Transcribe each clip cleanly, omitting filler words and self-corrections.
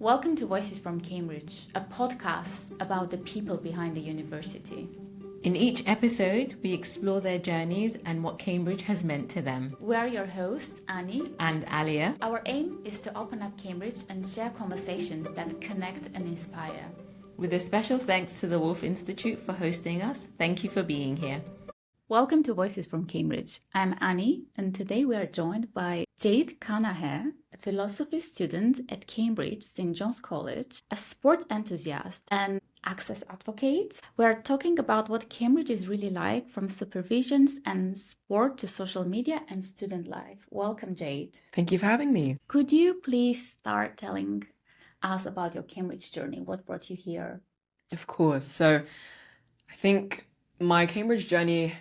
Welcome to Voices from Cambridge, a podcast about the people behind the university. In each episode, we explore their journeys and what Cambridge has meant to them. We are your hosts, Annie and Alia. Our aim is to open up Cambridge and share conversations that connect and inspire. With a special thanks to the Wolf Institute for hosting us. Thank you for being here. Welcome to Voices from Cambridge. I'm Annie, and today we are joined by Jade Carnaje, a philosophy student at Cambridge St. John's College, a sport enthusiast and access advocate. We're talking about what Cambridge is really like, from supervisions and sport to social media and student life. Welcome, Jade. Thank you for having me. Could you please start telling us about your Cambridge journey? What brought you here? Of course. So I think my Cambridge journey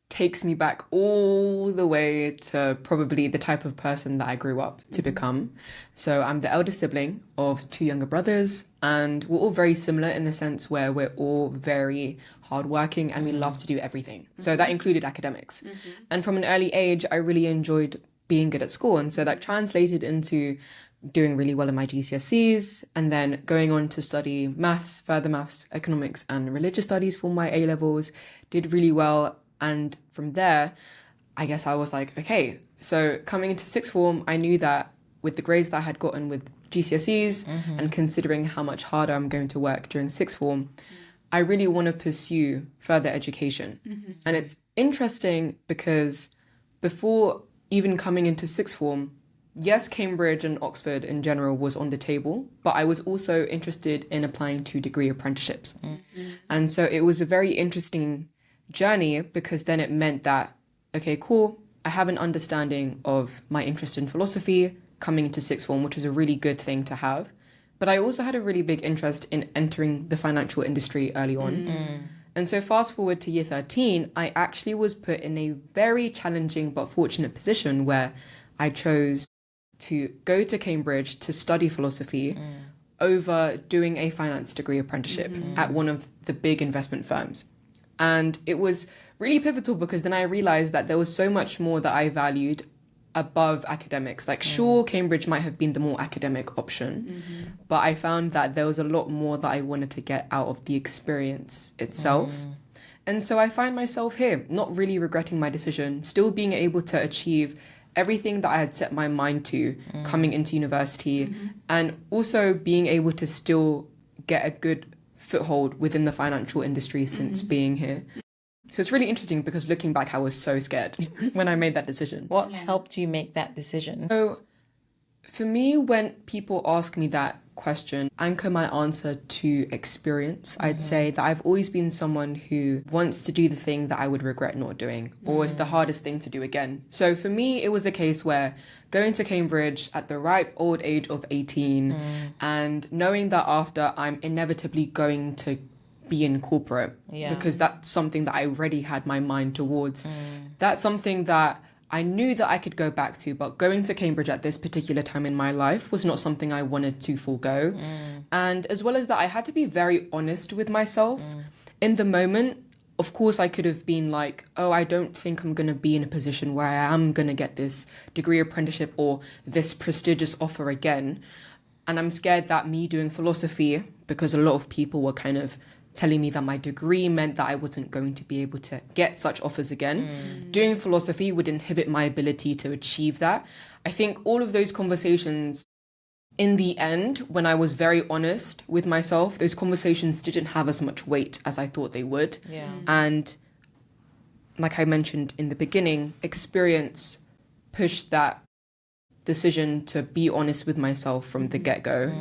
takes me back all the way to probably the type of person that I grew up to become. So I'm the elder sibling of two younger brothers, and we're all very similar in the sense where we're all very hardworking and we love to do everything. So that included academics. And from an early age, I really enjoyed being good at school. And so that translated into doing really well in my GCSEs and then going on to study maths, further maths, economics and religious studies for my A-levels, did really well. And from there, I guess I was like, okay, so coming into sixth form, I knew that with the grades that I had gotten with GCSEs and considering how much harder I'm going to work during sixth form, I really want to pursue further education. And it's interesting because before even coming into sixth form, yes, Cambridge and Oxford in general was on the table, but I was also interested in applying to degree apprenticeships. And so it was a very interesting journey because then it meant that, okay, cool, I have an understanding of my interest in philosophy coming into sixth form, which was a really good thing to have. But I also had a really big interest in entering the financial industry early on. And so fast forward to year 13, I actually was put in a very challenging but fortunate position where I chose to go to Cambridge to study philosophy over doing a finance degree apprenticeship at one of the big investment firms. And it was really pivotal because then I realized that there was so much more that I valued above academics. Like, sure, Cambridge might have been the more academic option, but I found that there was a lot more that I wanted to get out of the experience itself. And so I find myself here, not really regretting my decision, still being able to achieve everything that I had set my mind to coming into university, and also being able to still get a good foothold within the financial industry since being here. So it's really interesting because looking back, I was so scared when I made that decision. What helped you make that decision? So for me, when people ask me that question, anchor my answer to experience. I'd say that I've always been someone who wants to do the thing that I would regret not doing, or is the hardest thing to do again. So for me, it was a case where going to Cambridge at the ripe old age of 18 and knowing that after I'm inevitably going to be in corporate, because that's something that I already had my mind towards. That's something that I knew that I could go back to, but going to Cambridge at this particular time in my life was not something I wanted to forego. And as well as that, I had to be very honest with myself. In the moment, of course, I could have been like, oh, I don't think I'm going to be in a position where I am going to get this degree apprenticeship or this prestigious offer again. And I'm scared that me doing philosophy, because a lot of people were kind of telling me that my degree meant that I wasn't going to be able to get such offers again. Doing philosophy would inhibit my ability to achieve that. I think all of those conversations, in the end, when I was very honest with myself, those conversations didn't have as much weight as I thought they would. And like I mentioned in the beginning, experience pushed that decision to be honest with myself from the get-go.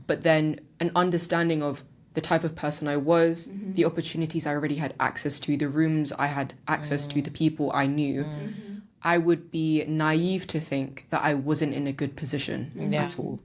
But then an understanding of the type of person I was, the opportunities I already had access to, the rooms I had access to, the people I knew, I would be naive to think that I wasn't in a good position at all.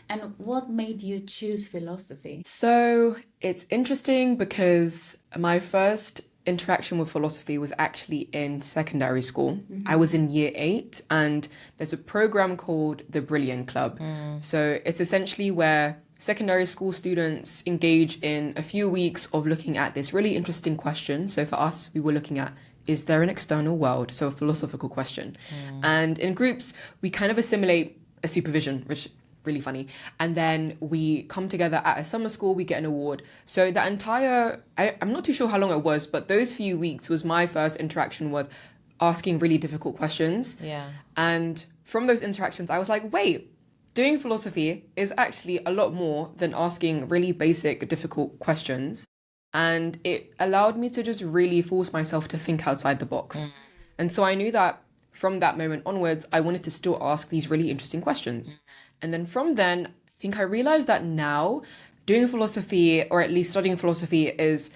And what made you choose philosophy? So it's interesting because my first interaction with philosophy was actually in secondary school. I was in year 8 and there's a program called the Brilliant Club. So it's essentially where secondary school students engage in a few weeks of looking at this really interesting question. So for us, we were looking at, is there an external world? So a philosophical question. And in groups, we kind of assimilate a supervision, which really funny. And then we come together at a summer school, we get an award. So that entire, I'm not too sure how long it was, but those few weeks was my first interaction with asking really difficult questions. Yeah. And from those interactions, I was like, wait, doing philosophy is actually a lot more than asking really basic, difficult questions. And it allowed me to just really force myself to think outside the box. And so I knew that from that moment onwards, I wanted to still ask these really interesting questions. And then from then, I think I realized that now doing philosophy, or at least studying philosophy, is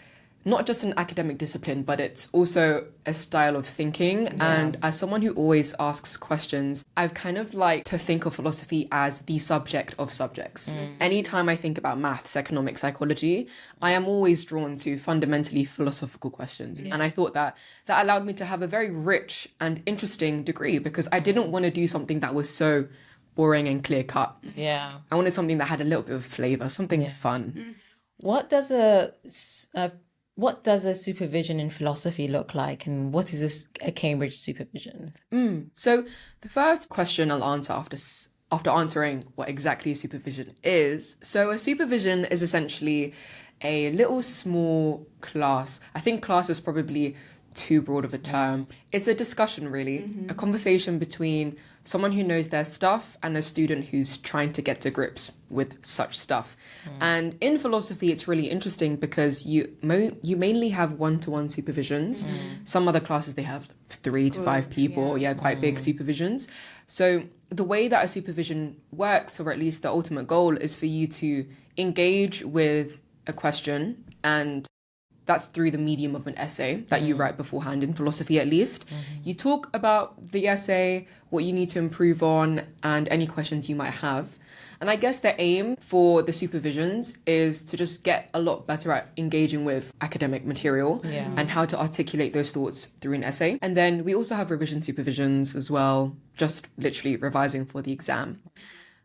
not just an academic discipline, but it's also a style of thinking. Yeah. And as someone who always asks questions, I've kind of like to think of philosophy as the subject of subjects. Anytime I think about maths, economics, psychology, I am always drawn to fundamentally philosophical questions. And I thought that that allowed me to have a very rich and interesting degree, because I didn't want to do something that was so boring and clear cut. Yeah. I wanted something that had a little bit of flavor, something fun. What does a supervision in philosophy look like, and what is a Cambridge supervision? So the first question I'll answer after answering what exactly a supervision is. So a supervision is essentially a little small class. I think class is probably too broad of a term. It's a discussion, really, a conversation between someone who knows their stuff and a student who's trying to get to grips with such stuff. And in philosophy, it's really interesting because you mainly have one-to-one supervisions. Some other classes, they have 3 to 5 people, quite big supervisions. So the way that a supervision works, or at least the ultimate goal, is for you to engage with a question, and that's through the medium of an essay that you write beforehand, in philosophy at least. You talk about the essay, what you need to improve on, and any questions you might have. And I guess the aim for the supervisions is to just get a lot better at engaging with academic material and how to articulate those thoughts through an essay. And then we also have revision supervisions as well, just literally revising for the exam.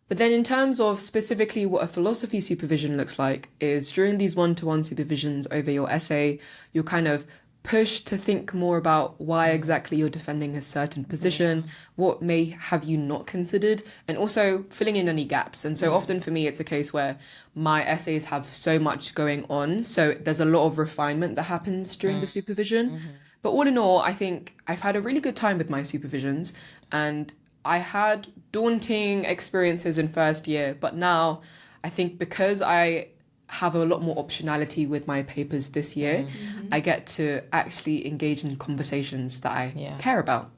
But then in terms of specifically what a philosophy supervision looks like is during these one-to-one supervisions over your essay, you're kind of pushed to think more about why exactly you're defending a certain position, what may have you not considered, and also filling in any gaps. And so often for me, it's a case where my essays have so much going on, so there's a lot of refinement that happens during the supervision. But all in all, I think I've had a really good time with my supervisions, and I had daunting experiences in first year, but now I think because I have a lot more optionality with my papers this year, I get to actually engage in conversations that I care about.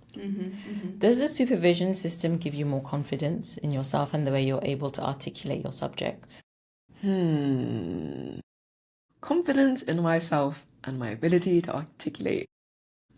Does the supervision system give you more confidence in yourself and the way you're able to articulate your subject? Confidence in myself and my ability to articulate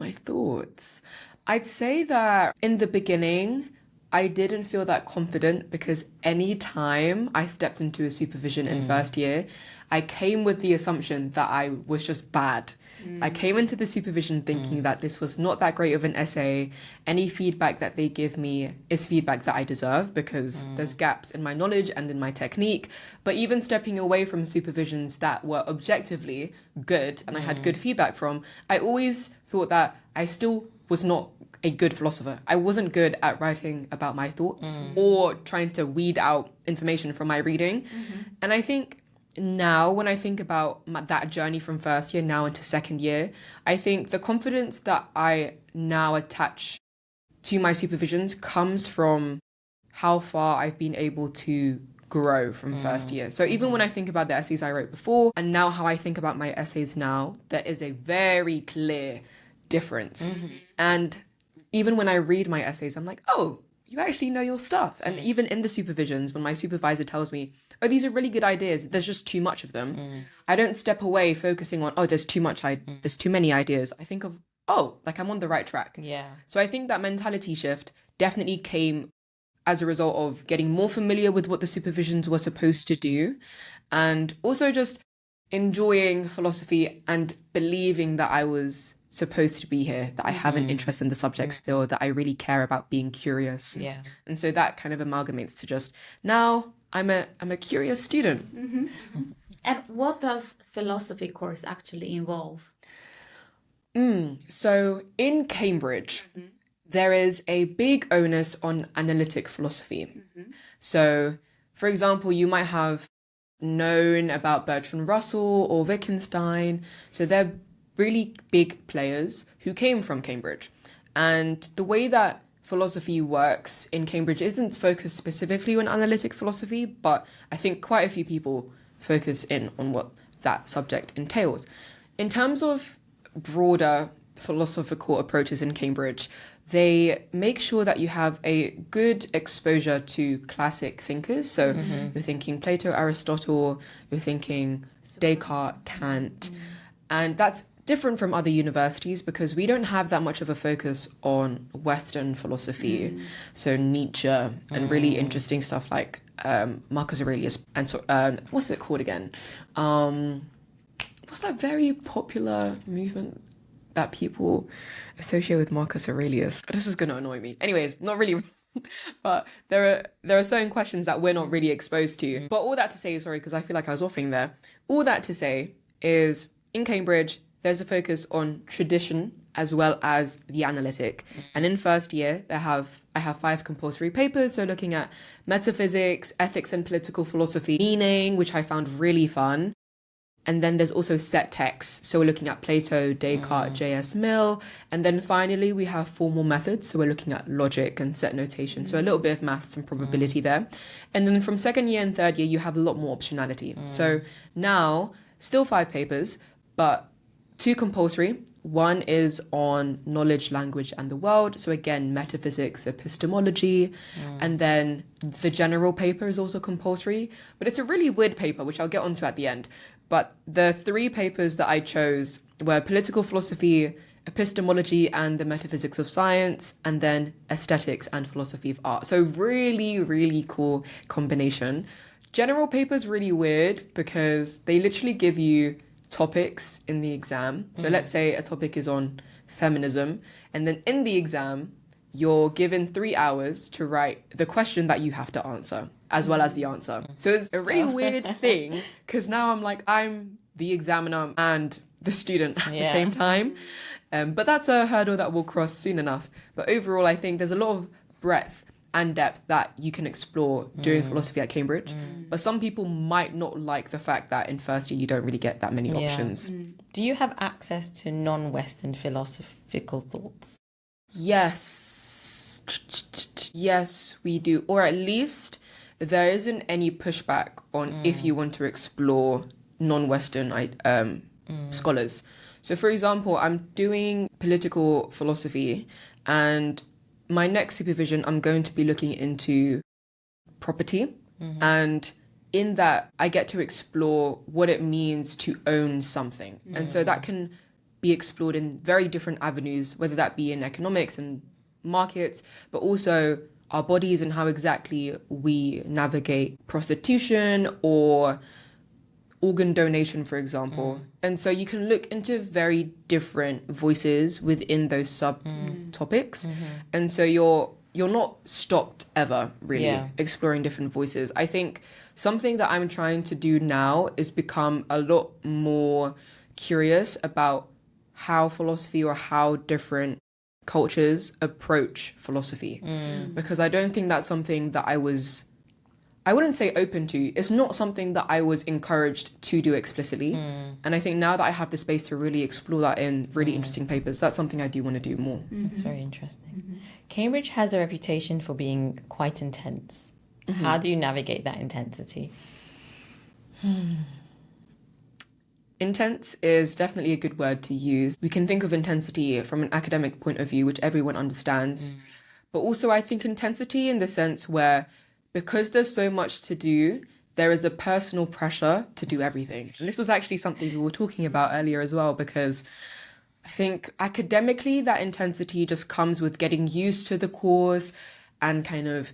my thoughts. I'd say that in the beginning, I didn't feel that confident because any time I stepped into a supervision in first year, I came with the assumption that I was just bad. I came into the supervision thinking that this was not that great of an essay. Any feedback that they give me is feedback that I deserve because there's gaps in my knowledge and in my technique. But even stepping away from supervisions that were objectively good and I had good feedback from, I always thought that I still was not a good philosopher. I wasn't good at writing about my thoughts or trying to weed out information from my reading. And I think now when I think about that journey from first year now into second year, I think the confidence that I now attach to my supervisions comes from how far I've been able to grow from first year. So even when I think about the essays I wrote before and now how I think about my essays now, there is a very clear difference. And even when I read my essays, I'm like, oh, you actually know your stuff. And even in the supervisions, when my supervisor tells me, oh, these are really good ideas, there's just too much of them. I don't step away focusing on, oh, there's too many ideas. I think of, oh, like I'm on the right track. Yeah. So I think that mentality shift definitely came as a result of getting more familiar with what the supervisions were supposed to do. And also just enjoying philosophy and believing that I was supposed to be here, that I have an interest in the subject still, that I really care about being curious. Yeah. And so that kind of amalgamates to just now I'm a curious student. And what does philosophy course actually involve? So in Cambridge, there is a big onus on analytic philosophy. So For example, you might have known about Bertrand Russell or Wittgenstein. So they're really big players who came from Cambridge. And the way that philosophy works in Cambridge isn't focused specifically on analytic philosophy, but I think quite a few people focus in on what that subject entails. In terms of broader philosophical approaches in Cambridge, they make sure that you have a good exposure to classic thinkers. So you're thinking Plato, Aristotle, you're thinking Descartes, Kant. And that's different from other universities because we don't have that much of a focus on Western philosophy. So Nietzsche and really interesting stuff like Marcus Aurelius. And so, what's it called again? What's that very popular movement that people associate with Marcus Aurelius? This is going to annoy me. Anyways, not really, but there are certain questions that we're not really exposed to. But all that to say, sorry, because I feel like I was waffling there. All that to say is in Cambridge, there's a focus on tradition as well as the analytic. And in first year, I have 5 compulsory papers. So looking at metaphysics, ethics and political philosophy, meaning, which I found really fun. And then there's also set texts. So we're looking at Plato, Descartes, J.S. Mill. And then finally, we have formal methods. So we're looking at logic and set notation. So a little bit of maths and probability there. And then from second year and third year, you have a lot more optionality. So now, still 5 papers, but 2 compulsory. One is on knowledge, language, and the world. So again, metaphysics, epistemology. And then the general paper is also compulsory. But it's a really weird paper, which I'll get onto at the end. But the 3 papers that I chose were political philosophy, epistemology, and the metaphysics of science, and then aesthetics and philosophy of art. So really, really cool combination. General paper's really weird because they literally give you topics in the exam. So let's say a topic is on feminism, and then in the exam, you're given 3 hours to write the question that you have to answer, as well as the answer. So it's a really weird thing, because now I'm the examiner and the student at the same time. But that's a hurdle that we'll cross soon enough. But overall, I think there's a lot of breadth and depth that you can explore doing philosophy at Cambridge. But some people might not like the fact that in first year you don't really get that many options. Do you have access to non-Western philosophical thoughts? Yes. Yes, we do. Or at least there isn't any pushback on if you want to explore non-Western scholars. So for example, I'm doing political philosophy, and my next supervision, I'm going to be looking into property. And in that, I get to explore what it means to own something. And so that can be explored in very different avenues, whether that be in economics and markets, but also our bodies and how exactly we navigate prostitution or organ donation, for example. And so you can look into very different voices within those subtopics. And so you're not stopped ever, really, exploring different voices. I think something that I'm trying to do now is become a lot more curious about how philosophy or how different cultures approach philosophy. Because I don't think that's something that I wouldn't say open to. It's not something that I was encouraged to do explicitly. And I think now that I have the space to really explore that in really interesting papers, that's something I do want to do more. That's very interesting. Cambridge has a reputation for being quite intense. How do you navigate that intensity? Intense is definitely a good word to use. We can think of intensity from an academic point of view, which everyone understands. But also I think intensity in the sense where, because there's so much to do, there is a personal pressure to do everything. And this was actually something we were talking about earlier as well, because I think academically that intensity just comes with getting used to the course and kind of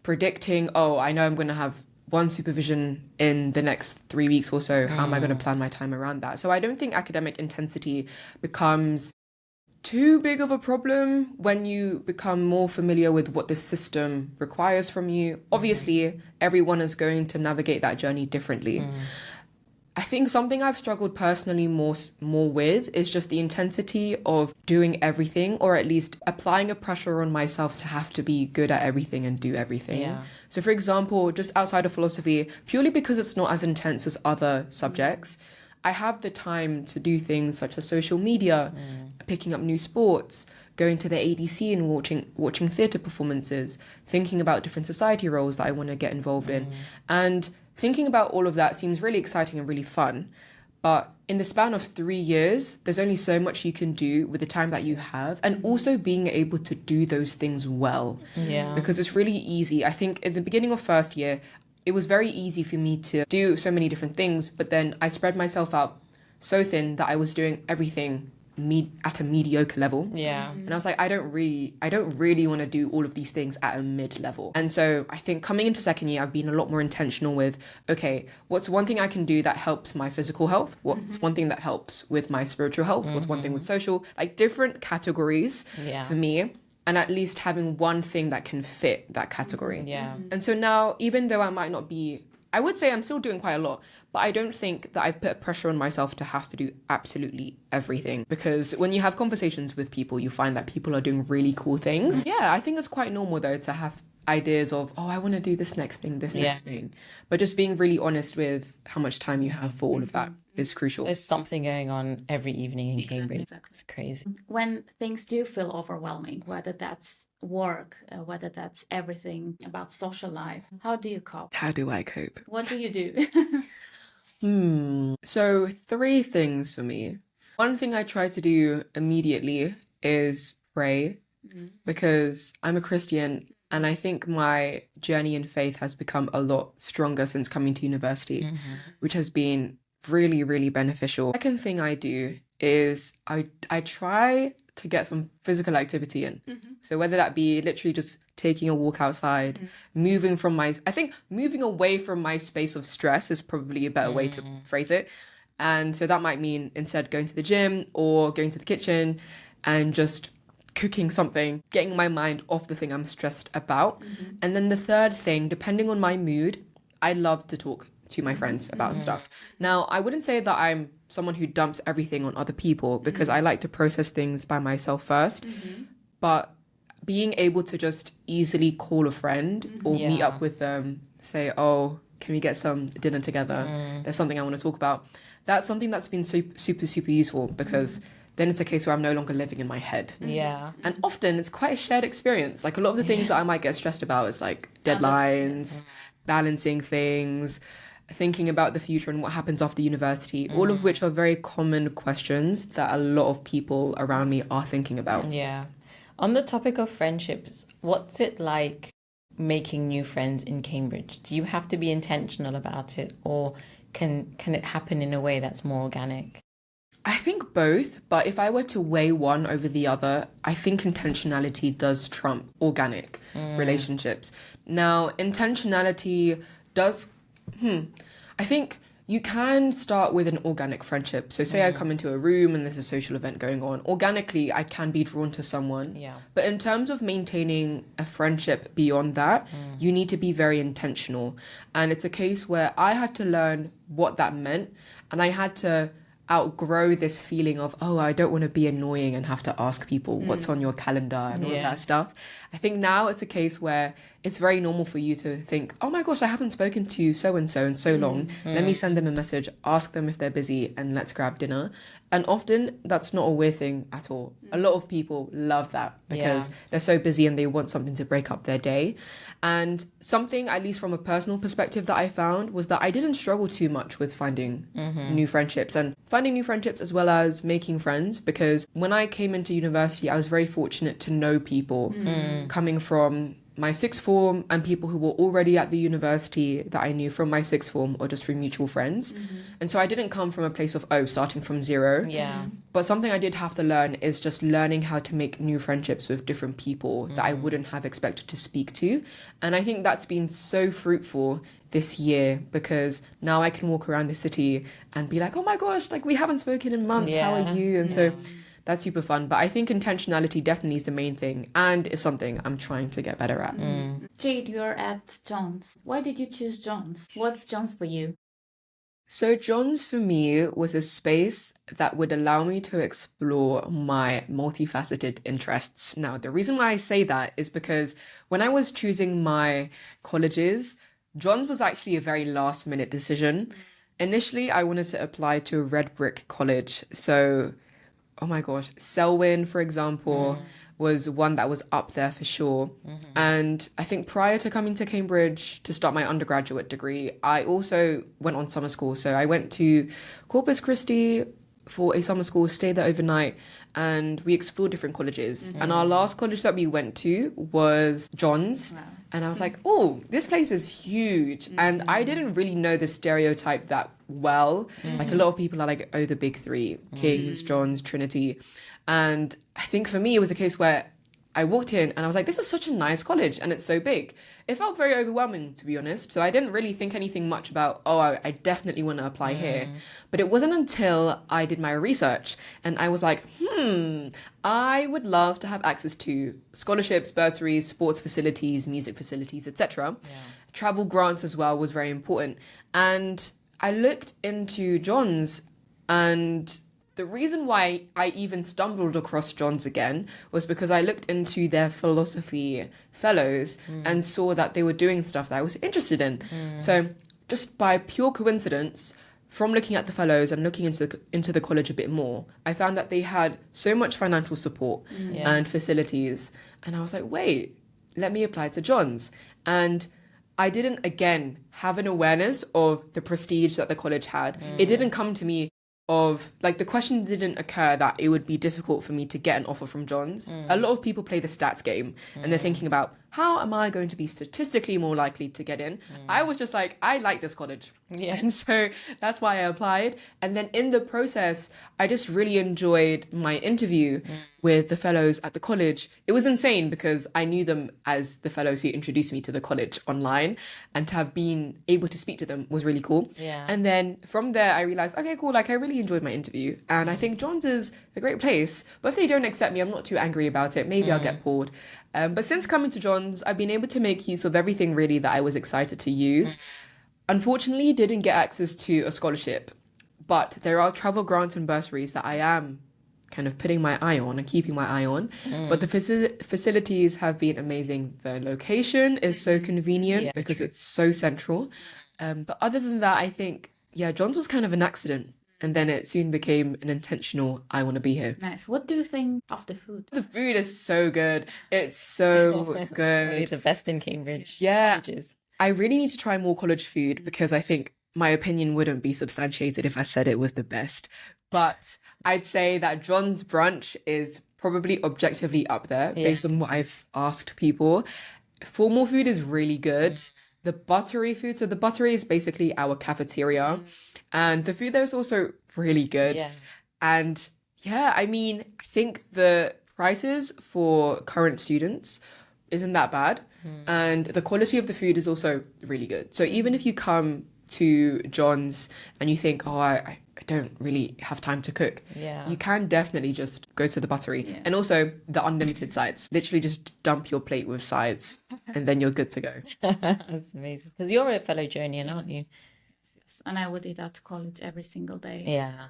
predicting, oh, I know I'm going to have one supervision in the next 3 weeks or so. How am I going to plan my time around that? So I don't think academic intensity becomes too big of a problem when you become more familiar with what the system requires from you. Obviously, everyone is going to navigate that journey differently. I think something I've struggled personally more with is just the intensity of doing everything, or at least applying a pressure on myself to have to be good at everything and do everything. Yeah. So for example, just outside of philosophy, purely because it's not as intense as other subjects, I have the time to do things such as social media, picking up new sports, going to the ADC and watching theatre performances, thinking about different society roles that I want to get involved in. And thinking about all of that seems really exciting and really fun. But in the span of 3 years, there's only so much you can do with the time that you have, and also being able to do those things well. Yeah. Because it's really easy. I think at the beginning of first year, it was very easy for me to do so many different things, but then I spread myself out so thin that I was doing everything at a mediocre level. Yeah. And I was like, I don't really want to do all of these things at a mid level. And so I think coming into second year, I've been a lot more intentional with, okay, what's one thing I can do that helps my physical health? What's one thing that helps with my spiritual health? What's one thing with social? Like different categories for me. And at least having one thing that can fit that category. Yeah. And so now, even though I might not be, I would say I'm still doing quite a lot, but I don't think that I've put pressure on myself to have to do absolutely everything. Because when you have conversations with people, you find that people are doing really cool things. Yeah, I think it's quite normal though to have ideas of, oh, I want to do this next thing, next thing. But just being really honest with how much time you have for all of that is crucial. There's something going on every evening in Cambridge. Exactly. It's crazy. When things do feel overwhelming, whether that's work, whether that's everything about social life, how do you cope? How do I cope? What do you do? So 3 things for me. One thing I try to do immediately is pray, because I'm a Christian and I think my journey in faith has become a lot stronger since coming to university, which has been really, really beneficial. Second thing I do is I try to get some physical activity in. So whether that be literally just taking a walk outside, moving away from my space of stress is probably a better way to phrase it. And so that might mean instead going to the gym or going to the kitchen and just cooking something, getting my mind off the thing I'm stressed about. And then the third thing, depending on my mood, I love to talk to my friends about stuff. Now, I wouldn't say that I'm someone who dumps everything on other people, because I like to process things by myself first. But being able to just easily call a friend or meet up with them, say, oh, can we get some dinner together? There's something I want to talk about. That's something that's been super, super useful, because then it's a case where I'm no longer living in my head. Yeah. And often it's quite a shared experience. Like a lot of the things that I might get stressed about is like deadlines, balancing things, thinking about the future and what happens after university, all of which are very common questions that a lot of people around me are thinking about. Yeah. On the topic of friendships, what's it like making new friends in Cambridge? Do you have to be intentional about it, or can it happen in a way that's more organic? I think both, but if I were to weigh one over the other, I think intentionality does trump organic relationships. Now, intentionality does, I think you can start with an organic friendship. So say I come into a room and there's a social event going on. Organically, I can be drawn to someone. Yeah. But in terms of maintaining a friendship beyond that, you need to be very intentional. And it's a case where I had to learn what that meant, and I had to outgrow this feeling of, oh, I don't want to be annoying and have to ask people what's on your calendar and all of that stuff. I think now it's a case where it's very normal for you to think, oh my gosh, I haven't spoken to so-and-so in so long. Let me send them a message, ask them if they're busy, and let's grab dinner. And often that's not a weird thing at all. A lot of people love that because they're so busy and they want something to break up their day. And something, at least from a personal perspective, that I found was that I didn't struggle too much with finding new friendships as well as making friends, because when I came into university, I was very fortunate to know people coming from my sixth form and people who were already at the university that I knew from my sixth form or just through mutual friends. And so I didn't come from a place of, starting from zero. Yeah. But something I did have to learn is just learning how to make new friendships with different people that I wouldn't have expected to speak to. And I think that's been so fruitful this year, because now I can walk around the city and be like, oh my gosh, like we haven't spoken in months. How are you? And so that's super fun. But I think intentionality definitely is the main thing, and is something I'm trying to get better at. Jade, you're at John's. Why did you choose John's? What's John's for you? So John's for me was a space that would allow me to explore my multifaceted interests. Now, the reason why I say that is because when I was choosing my colleges, John's was actually a very last minute decision. Initially, I wanted to apply to a red brick college. So oh my gosh, Selwyn, for example, was one that was up there for sure. And I think prior to coming to Cambridge to start my undergraduate degree, I also went on summer school. So I went to Corpus Christi for a summer school, stayed there overnight, and we explored different colleges. And our last college that we went to was John's. Wow. And I was like, oh, this place is huge. And I didn't really know the stereotype that well. Like a lot of people are like, oh, the big three, King's, John's, Trinity. And I think for me, it was a case where I walked in and I was like, this is such a nice college and it's so big. It felt very overwhelming, to be honest. So I didn't really think anything much about, oh, I definitely want to apply here. But it wasn't until I did my research and I was like, I would love to have access to scholarships, bursaries, sports facilities, music facilities, etc. Travel grants as well was very important. And I looked into John's, and the reason why I even stumbled across John's again was because I looked into their philosophy fellows and saw that they were doing stuff that I was interested in. So just by pure coincidence, from looking at the fellows and looking into the college a bit more, I found that they had so much financial support and facilities. And I was like, wait, let me apply to John's. And I didn't, again, have an awareness of the prestige that the college had. It didn't come to me of, like, the question didn't occur that it would be difficult for me to get an offer from John's. A lot of people play the stats game and they're thinking about, how am I going to be statistically more likely to get in? I was just like, I like this college. And so that's why I applied. And then in the process, I just really enjoyed my interview with the fellows at the college. It was insane because I knew them as the fellows who introduced me to the college online, and to have been able to speak to them was really cool. And then from there, I realized, okay, cool, like I really enjoyed my interview. And I think John's is a great place. But if they don't accept me, I'm not too angry about it. Maybe I'll get bored. But since coming to John's, I've been able to make use of everything really that I was excited to use. Unfortunately, didn't get access to a scholarship, but there are travel grants and bursaries that I am kind of putting my eye on and keeping my eye on. But the facilities have been amazing. The location is so convenient because it's so central. But other than that, I think, John's was kind of an accident. And then it soon became an intentional, I want to be here. Nice. What do you think of the food? The food is so good. It's so good. Really the best in Cambridge. Yeah. Colleges. I really need to try more college food because I think my opinion wouldn't be substantiated if I said it was the best. But I'd say that John's brunch is probably objectively up there based on what I've asked people. Formal food is really good. The buttery food, so the buttery is basically our cafeteria. And the food there is also really good. And I mean, I think the prices for current students isn't that bad. And the quality of the food is also really good. So even if you come to John's and you think, oh, I don't really have time to cook, you can definitely just go to the buttery. And also the unlimited sides. Literally just dump your plate with sides and then you're good to go. That's amazing. Because you're a fellow Jonian, aren't you? And I would eat at college every single day. Yeah.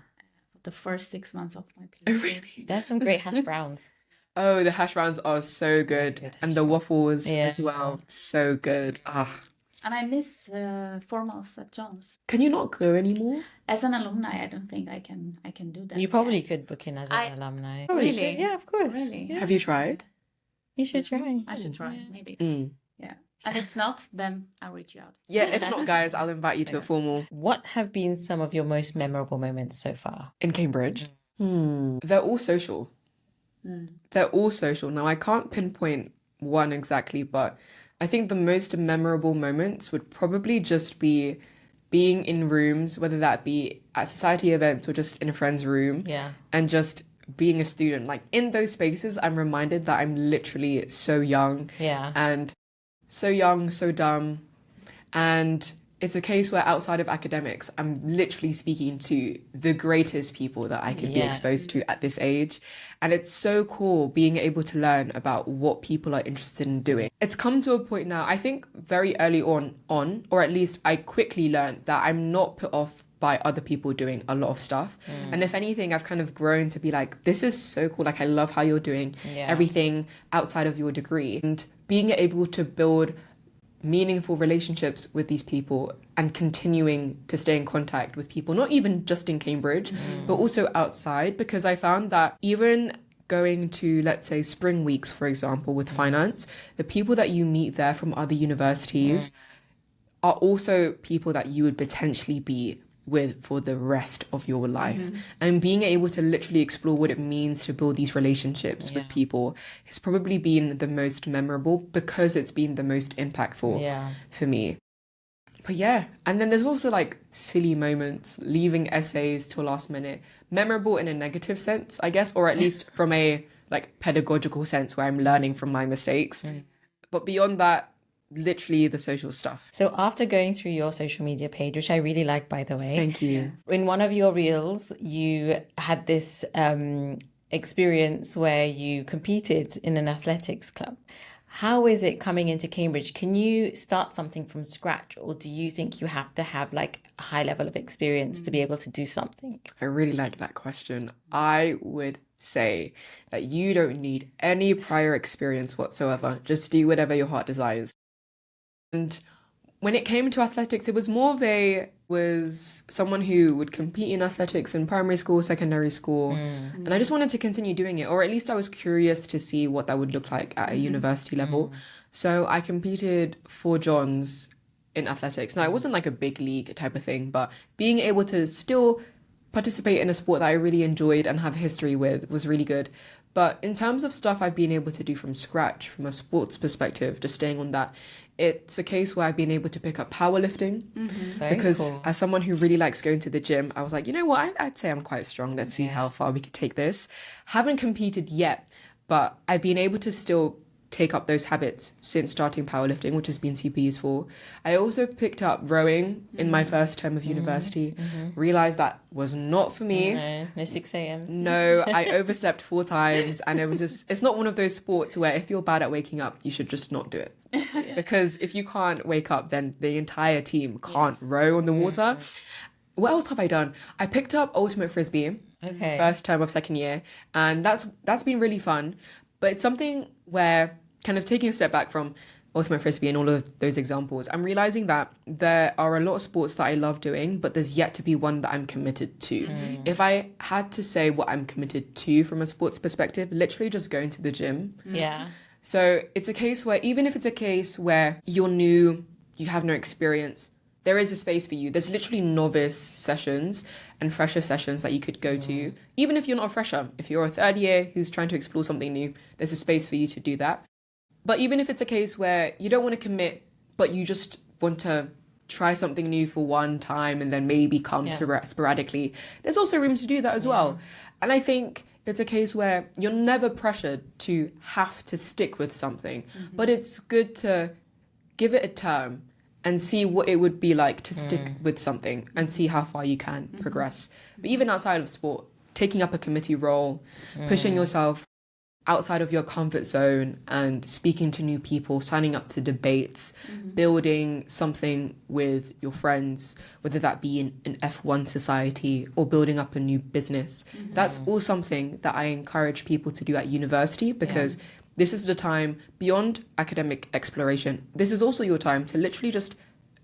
The first 6 months of my PhD. Oh, really? They have some great hash browns. Oh, the hash browns are so good. And the waffles as well. So good. And I miss formals at John's. Can you not go anymore? As an alumni, I don't think I can do that. You probably could book in as an alumni. Really? Could. Yeah, of course. Really? Yeah. Have you tried? You should try. I should try, maybe. Yeah. And if not, then I'll reach you out. Yeah, if not, guys, I'll invite you to a formal. What have been some of your most memorable moments so far? In Cambridge? They're all social. They're all social. Now, I can't pinpoint one exactly, but I think the most memorable moments would probably just be being in rooms, whether that be at society events or just in a friend's room. And just being a student. Like in those spaces, I'm reminded that I'm literally so young. And so young, so dumb. And it's a case where outside of academics, I'm literally speaking to the greatest people that I could be exposed to at this age. And it's so cool being able to learn about what people are interested in doing. It's come to a point now, I think very early on, or at least I quickly learned that I'm not put off by other people doing a lot of stuff. And if anything, I've kind of grown to be like, this is so cool. Like, I love how you're doing everything outside of your degree. And being able to build meaningful relationships with these people and continuing to stay in contact with people, not even just in Cambridge, but also outside, because I found that even going to, let's say, spring weeks, for example, with finance, the people that you meet there from other universities are also people that you would potentially be with for the rest of your life. And being able to literally explore what it means to build these relationships with people has probably been the most memorable because it's been the most impactful for me. But yeah, and then there's also like silly moments, leaving essays till last minute, memorable in a negative sense, I guess, or at least from a like pedagogical sense where I'm learning from my mistakes. But beyond that, literally the social stuff. So after going through your social media page, which I really like, by the way. Thank you. In one of your reels, you had this experience where you competed in an athletics club. How is it coming into Cambridge? Can you start something from scratch, or do you think you have to have like a high level of experience to be able to do something? I really like that question. I would say that you don't need any prior experience whatsoever. Just do whatever your heart desires. And when it came to athletics, it was more of was someone who would compete in athletics in primary school, secondary school. And I just wanted to continue doing it, or at least I was curious to see what that would look like at a university level. So I competed for Johns in athletics. Now, it wasn't like a big league type of thing, but being able to still participate in a sport that I really enjoyed and have history with was really good. But in terms of stuff I've been able to do from scratch, from a sports perspective, just staying on that, it's a case where I've been able to pick up powerlifting because as someone who really likes going to the gym, I was like, you know what, I'd say I'm quite strong. Let's see how far we could take this. Haven't competed yet, but I've been able to still take up those habits since starting powerlifting, which has been super useful. I also picked up rowing in my first term of university, realized that was not for me. No 6 a.m. No, I overslept 4 times, and it was just, it's not one of those sports where if you're bad at waking up, you should just not do it. Because if you can't wake up, then the entire team can't row on the water. What else have I done? I picked up ultimate frisbee, first term of second year, and that's been really fun. But it's something where, kind of taking a step back from ultimate frisbee and all of those examples, I'm realizing that there are a lot of sports that I love doing, but there's yet to be one that I'm committed to. If I had to say what I'm committed to from a sports perspective, literally just going to the gym. So it's a case where, even if it's a case where you're new, you have no experience, there is a space for you. There's literally novice sessions and fresher sessions that you could go to. Even if you're not a fresher, if you're a third year who's trying to explore something new, there's a space for you to do that. But even if it's a case where you don't want to commit, but you just want to try something new for one time and then maybe come sporadically, there's also room to do that as well. And I think it's a case where you're never pressured to have to stick with something, but it's good to give it a term and see what it would be like to stick with something and see how far you can progress. But even outside of sport, taking up a committee role, pushing yourself outside of your comfort zone and speaking to new people, signing up to debates, building something with your friends, whether that be in an F1 society or building up a new business. That's all something that I encourage people to do at university, because this is the time beyond academic exploration. This is also your time to literally just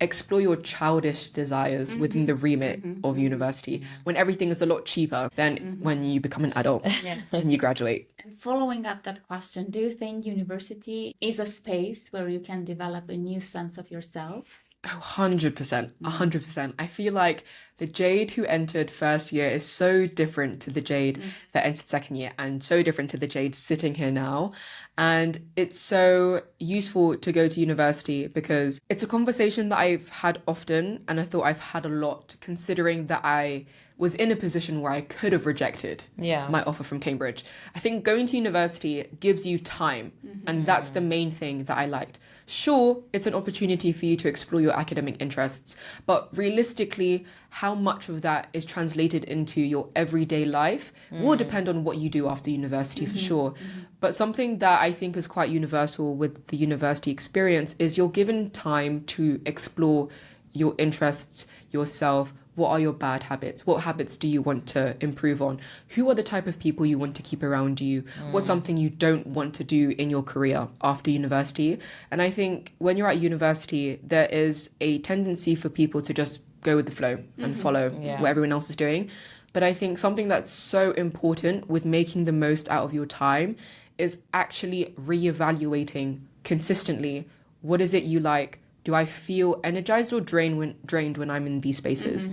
explore your childish desires within the remit of university, when everything is a lot cheaper than when you become an adult and you graduate. And following up that question, do you think university is a space where you can develop a new sense of yourself? Oh, 100%, 100%. I feel like the Jade who entered first year is so different to the Jade that entered second year, and so different to the Jade sitting here now. And it's so useful to go to university because it's a conversation that I've had often, and I thought I've had a lot, considering that I was in a position where I could have rejected my offer from Cambridge. I think going to university gives you time, and that's the main thing that I liked. Sure, it's an opportunity for you to explore your academic interests, but realistically, how much of that is translated into your everyday life will depend on what you do after university, for sure. But something that I think is quite universal with the university experience is you're given time to explore your interests, yourself, what are your bad habits? What habits do you want to improve on? Who are the type of people you want to keep around you? What's something you don't want to do in your career after university? And I think when you're at university, there is a tendency for people to just go with the flow and follow what everyone else is doing. But I think something that's so important with making the most out of your time is actually reevaluating consistently, what is it you like? Do I feel energized or drained when I'm in these spaces?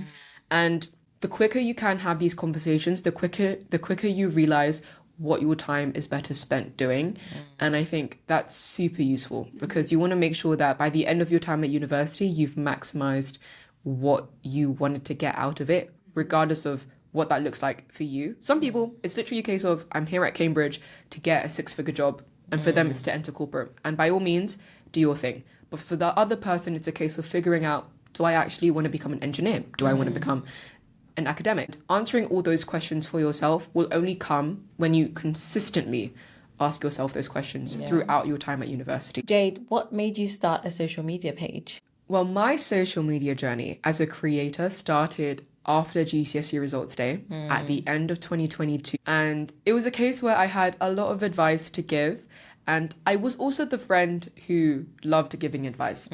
And the quicker you can have these conversations, the quicker you realize what your time is better spent doing. And I think that's super useful because you want to make sure that by the end of your time at university, you've maximized what you wanted to get out of it, regardless of what that looks like for you. Some people, it's literally a case of, I'm here at Cambridge to get a 6-figure job. And for them, it's to enter corporate. And by all means, do your thing. But for the other person, it's a case of figuring out, do I actually want to become an engineer? Do I want to become an academic? Answering all those questions for yourself will only come when you consistently ask yourself those questions throughout your time at university. Jade, what made you start a social media page? Well, my social media journey as a creator started after GCSE results day at the end of 2022. And it was a case where I had a lot of advice to give. And I was also the friend who loved giving advice.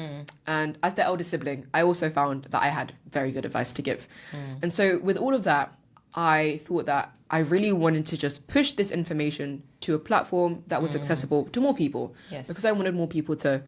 And as the elder sibling, I also found that I had very good advice to give. And so with all of that, I thought that I really wanted to just push this information to a platform that was accessible to more people. Because I wanted more people to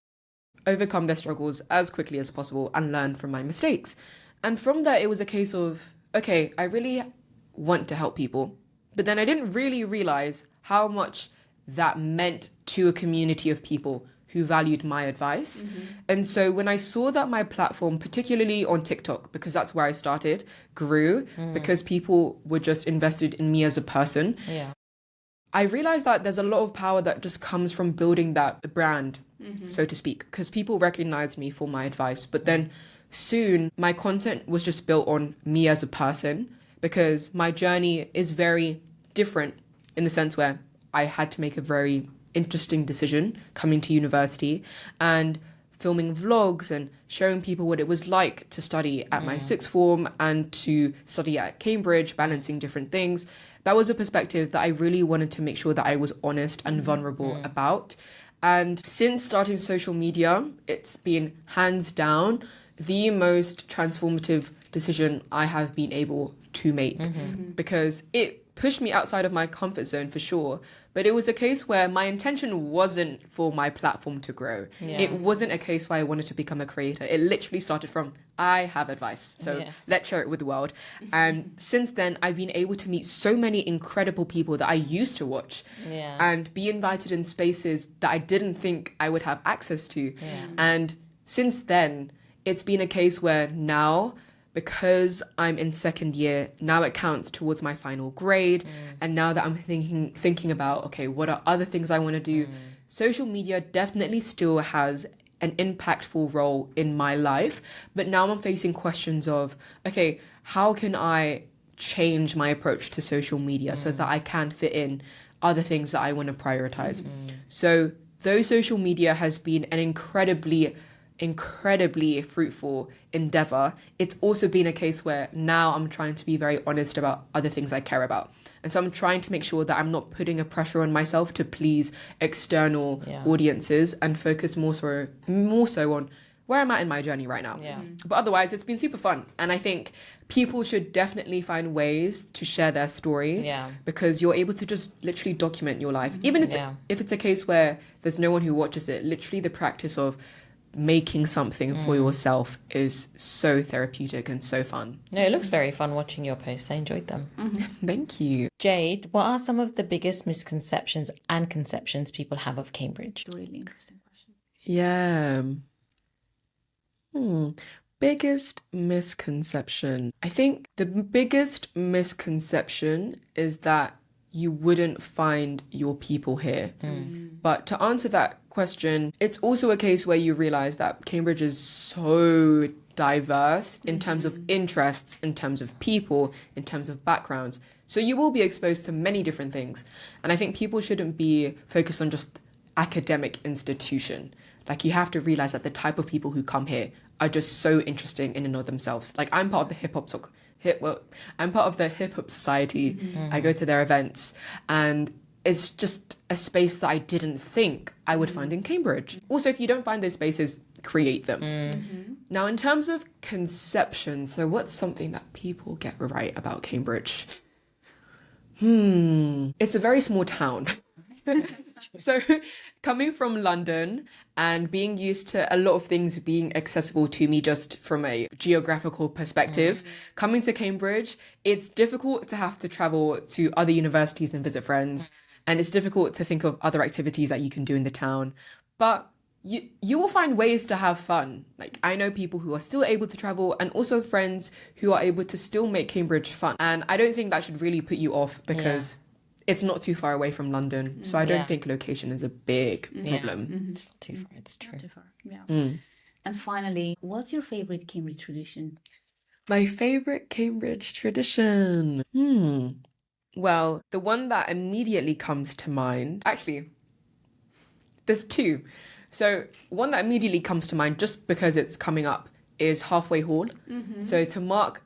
overcome their struggles as quickly as possible and learn from my mistakes. And from there, it was a case of, okay, I really want to help people. But then I didn't really realize how much that meant to a community of people who valued my advice. And so when I saw that my platform, particularly on TikTok, because that's where I started, grew because people were just invested in me as a person, I realized that there's a lot of power that just comes from building that brand, so to speak, because people recognized me for my advice. But then soon my content was just built on me as a person, because my journey is very different in the sense where I had to make a very interesting decision coming to university and filming vlogs and showing people what it was like to study at my sixth form and to study at Cambridge, balancing different things. That was a perspective that I really wanted to make sure that I was honest and vulnerable about. And since starting social media, it's been hands down the most transformative decision I have been able to make, because it pushed me outside of my comfort zone for sure. But it was a case where my intention wasn't for my platform to grow. It wasn't a case where I wanted to become a creator. It literally started from, I have advice, so let's share it with the world. And since then, I've been able to meet so many incredible people that I used to watch and be invited in spaces that I didn't think I would have access to. And since then, it's been a case where now, because I'm in second year, now it counts towards my final grade. And now that I'm thinking about, okay, what are other things I want to do? Social media definitely still has an impactful role in my life. But now I'm facing questions of, okay, how can I change my approach to social media so that I can fit in other things that I want to prioritize? So though social media has been an incredibly fruitful endeavor, it's also been a case where now I'm trying to be very honest about other things I care about. And so I'm trying to make sure that I'm not putting a pressure on myself to please external audiences and focus more so on where I'm at in my journey right now. But otherwise, it's been super fun. And I think people should definitely find ways to share their story because you're able to just literally document your life. Even if it's a case where there's no one who watches it, literally the practice of making something for yourself is so therapeutic and so fun. No, it looks very fun watching your posts. I enjoyed them. Thank you. Jade, what are some of the biggest misconceptions and conceptions people have of Cambridge? Really interesting question. Yeah. Biggest misconception. I think the biggest misconception is that you wouldn't find your people here. But to answer that question, it's also a case where you realize that Cambridge is so diverse in terms of interests, in terms of people, in terms of backgrounds. So you will be exposed to many different things. And I think people shouldn't be focused on just academic institution. Like, you have to realize that the type of people who come here are just so interesting in and of themselves. Like I'm part of the I'm part of the hip hop society. I go to their events, and it's just a space that I didn't think I would find in Cambridge. Also, if you don't find those spaces, create them. Now, in terms of conception, so what's something that people get right about Cambridge? It's a very small town. So coming from London and being used to a lot of things being accessible to me just from a geographical perspective, coming to Cambridge, it's difficult to have to travel to other universities and visit friends. And it's difficult to think of other activities that you can do in the town. But you will find ways to have fun. Like I know people who are still able to travel and also friends who are able to still make Cambridge fun. And I don't think that should really put you off because it's not too far away from London. So I don't think location is a big problem. It's not too far. It's true. Not too far. Yeah. And finally, what's your favorite Cambridge tradition? My favorite Cambridge tradition. Well, the one that immediately comes to mind, actually, there's two. So one that immediately comes to mind just because it's coming up is Halfway Hall. So to mark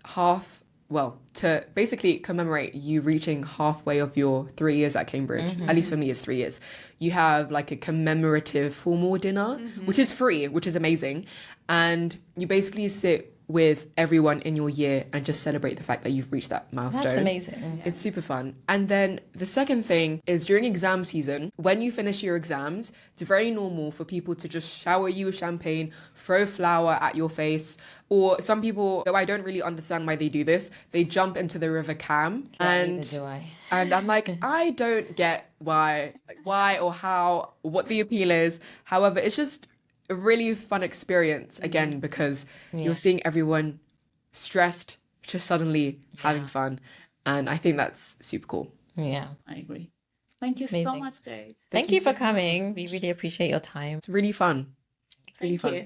to basically commemorate you reaching halfway of your 3 years at Cambridge, at least for me it's 3 years, you have like a commemorative formal dinner, which is free, which is amazing. And you basically sit with everyone in your year and just celebrate the fact that you've reached that milestone. That's amazing. It's super fun. And then the second thing is during exam season, when you finish your exams, it's very normal for people to just shower you with champagne, throw flour at your face, or some people, though I don't really understand why they do this, they jump into the River Cam. Neither do I. And I'm like, I don't get why or how, what the appeal is. However, it's just a really fun experience again because you're seeing everyone stressed, just suddenly having fun. And I think that's super cool. Yeah. I agree. Thank you so amazing. much, Jade. Thank you for coming. We really appreciate your time. It's really fun. Really Thank fun. you.